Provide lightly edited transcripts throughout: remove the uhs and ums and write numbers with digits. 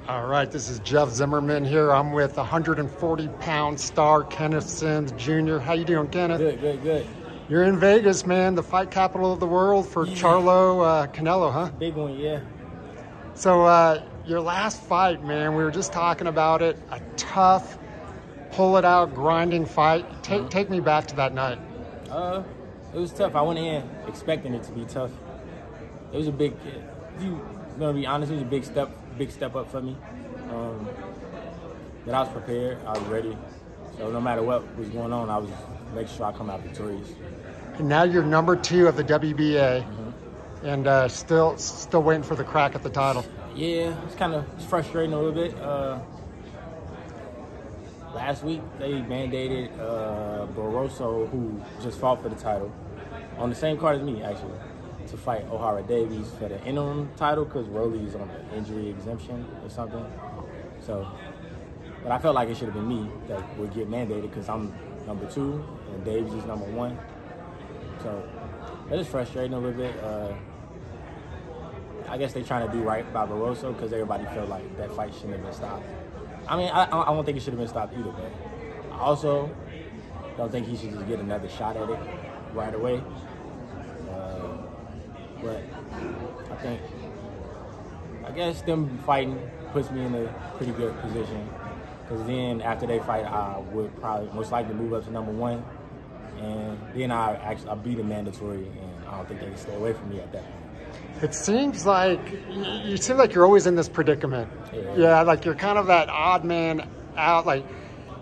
All right, this is Jeff Zimmerman here. I'm with 140-pound star Kenneth Simms Jr. How you doing, Kenneth? Good. You're in Vegas, man, the fight capital of the world for Charlo Canelo, huh? Big one, yeah. So your last fight, man, we were just talking about it. A tough, pull-it-out, grinding fight. Take me back to that night. It was tough. I went in expecting it to be tough. It was a big. If you gonna be honest, it was a big step up for me. But I was prepared. I was ready. So no matter what was going on, I was making sure I come out victorious. And now you're number 2 of the WBA, and still waiting for the crack at the title. Yeah, it's frustrating a little bit. Last week they mandated Barroso, who just fought for the title, on the same card as me actually, to fight O'Hara Davies for the interim title because Rolly's on an injury exemption or something. So, but I felt like it should have been me that would get mandated because I'm number 2 and Davies is number 1. So it is frustrating a little bit. I guess they're trying to do right by Barroso because everybody felt like that fight shouldn't have been stopped. I mean, I don't think it should have been stopped either, but I also don't think he should just get another shot at it right away. But I guess them fighting puts me in a pretty good position because then after they fight, I would probably most likely move up to number 1, and then I'll be the mandatory, and I don't think they can stay away from me at that point. It seems like you seem like you're always in this predicament. Yeah, like you're kind of that odd man out, like,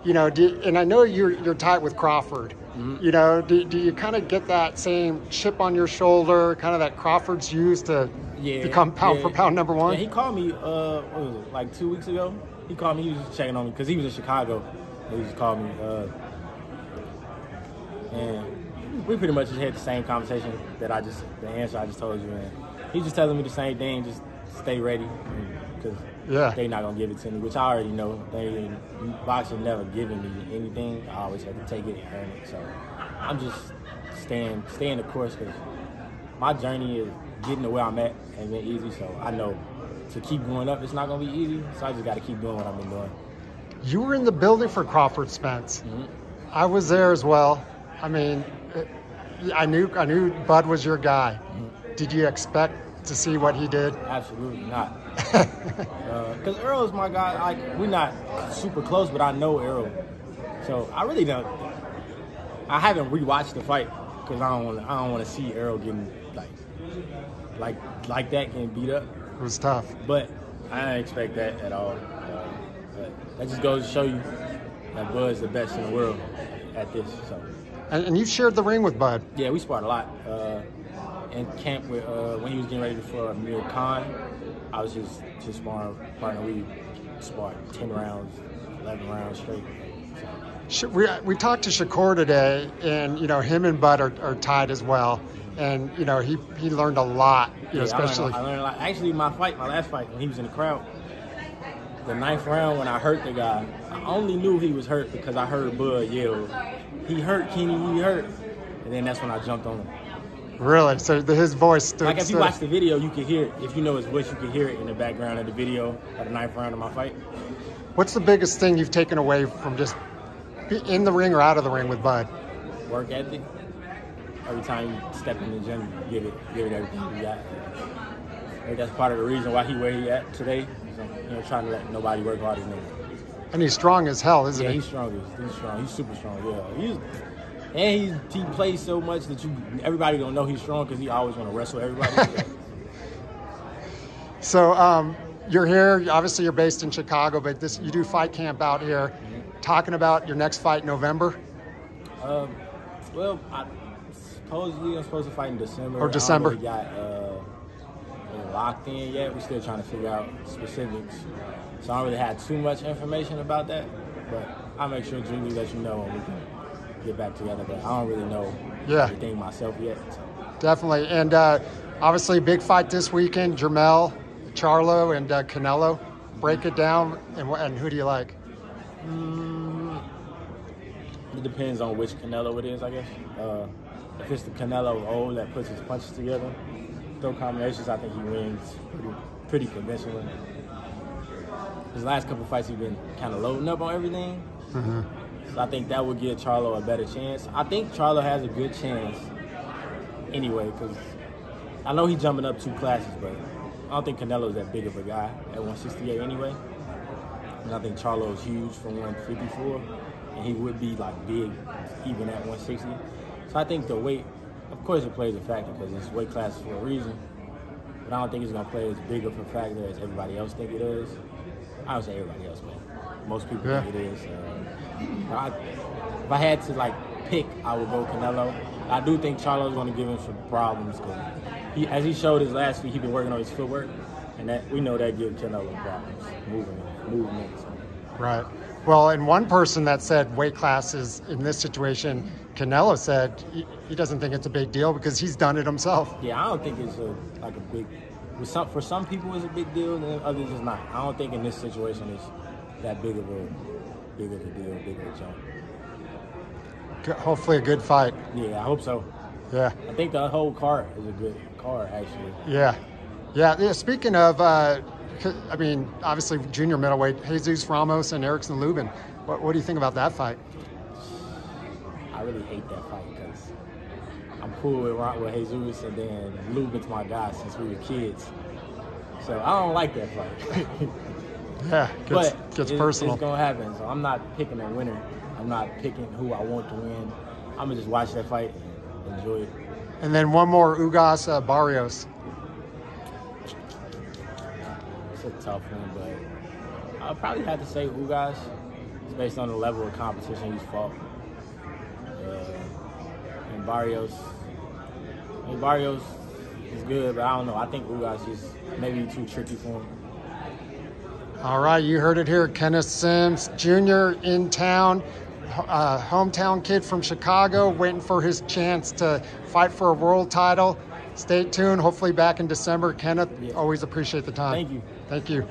you know. And I know you're tight with Crawford. You know, do you kind of get that same chip on your shoulder, kind of that Crawford's used to become pound for pound number 1? Yeah, he called me. What was it, like 2 weeks ago? He called me. He was just checking on me because he was in Chicago. He just called me, and we pretty much just had the same conversation the answer I just told you, man. He's just telling me the same thing, just stay ready, because they're not going to give it to me, which I already know. Boxing never given me anything. I always have to take it and earn it. So I'm just staying the course because my journey is getting to where I'm at and been easy. So I know to keep going up, it's not going to be easy. So I just got to keep doing what I've been doing. You were in the building for Crawford Spence. I was there as well. I mean, I knew Bud was your guy. Did you expect to see what he did? Absolutely not. Because Earl is my guy. Like, we're not super close, but I know Earl. So I really don't. I haven't rewatched the fight because I don't want to see Earl getting like that getting beat up. It was tough. But I didn't expect that at all. But that just goes to show you that Bud's the best in the world at this. So. And you've shared the ring with Bud. Yeah, we sparred a lot. In camp with when he was getting ready for Amir Khan, I was just sparring partner. We sparred 10 rounds, 11 rounds straight. So. We talked to Shakur today, and you know him and Bud are tied as well, and you know he learned a lot. You know, especially I learned a lot. Actually, my last fight when he was in the crowd, the 9th round when I hurt the guy, I only knew he was hurt because I heard Bud yell, "He hurt, Kenny, he hurt," and then that's when I jumped on him. Really? So his voice stood. Like if you watch the video, you can hear it. If you know his voice, you can hear it in the background of the video of the 9th round of my fight. What's the biggest thing you've taken away from just in the ring or out of the ring with Bud? Work ethic. Every time you step in the gym, give it everything you got. I think that's part of the reason why he where he at today. So, you know, trying to let nobody work hard as me. And he's strong as hell, isn't he? Yeah, he's strong. He's strong. He's super strong. Yeah. And he plays so much that everybody don't know he's strong because he always want to wrestle everybody. So you're here. Obviously, you're based in Chicago, but you do fight camp out here. Talking about your next fight in November. Well, I'm supposed to fight in December. Or December. I don't really got locked in yet. We're still trying to figure out specifics. So I don't really have too much information about that. But I'll make sure Julie lets you know when we can get back together, but I don't really know anything myself yet. So. Definitely, and obviously big fight this weekend, Jermell, Charlo, and Canelo. Break it down, and who do you like? It depends on which Canelo it is, I guess. If it's the Canelo old that puts his punches together, throw combinations, I think he wins pretty convincingly. his last couple fights, he's been kind of loading up on everything. Mm-hmm. So I think that would give Charlo a better chance. I think Charlo has a good chance anyway, because I know he's jumping up 2 classes, but I don't think Canelo's that big of a guy at 168 anyway. And I think Charlo's huge for 154, and he would be like big even at 160. So I think the weight, of course, it plays a factor because it's weight class for a reason. But I don't think it's gonna play as big of a factor as everybody else think it is. I don't say everybody else, but most people think it is. If I had to like pick, I would go Canelo. I do think Charlo's going to give him some problems because as he showed his last week, he's been working on his footwork, and that we know that gives Canelo problems, movements. Right. Well, and one person that said weight classes in this situation, Canelo said he doesn't think it's a big deal because he's done it himself. Yeah, I don't think it's like a big. For some people, it's a big deal, and others it's not. I don't think in this situation it's that big of a deal, big of a jump. Hopefully a good fight. Yeah, I hope so. Yeah. I think the whole card is a good card, actually. Yeah. Yeah. Speaking of, I mean, obviously junior middleweight, Jesus Ramos and Erickson Lubin. What do you think about that fight? I really hate that fight because I'm cool with Jesus, and then Lubin's my guy since we were kids. So I don't like that fight. Yeah, gets personal. It's going to happen. So I'm not picking a winner. I'm not picking who I want to win. I'm going to just watch that fight and enjoy it. And then one more, Ugas Barrios. It's a tough one, but I'll probably have to say Ugas. It's based on the level of competition he's fought. And Barrios is good, but I don't know. I think Ugas is maybe too tricky for him. All right, you heard it here. Kenneth Simms Jr. in town. Hometown kid from Chicago, waiting for his chance to fight for a world title. Stay tuned. Hopefully back in December. Kenneth, always appreciate the time. Thank you. Thank you.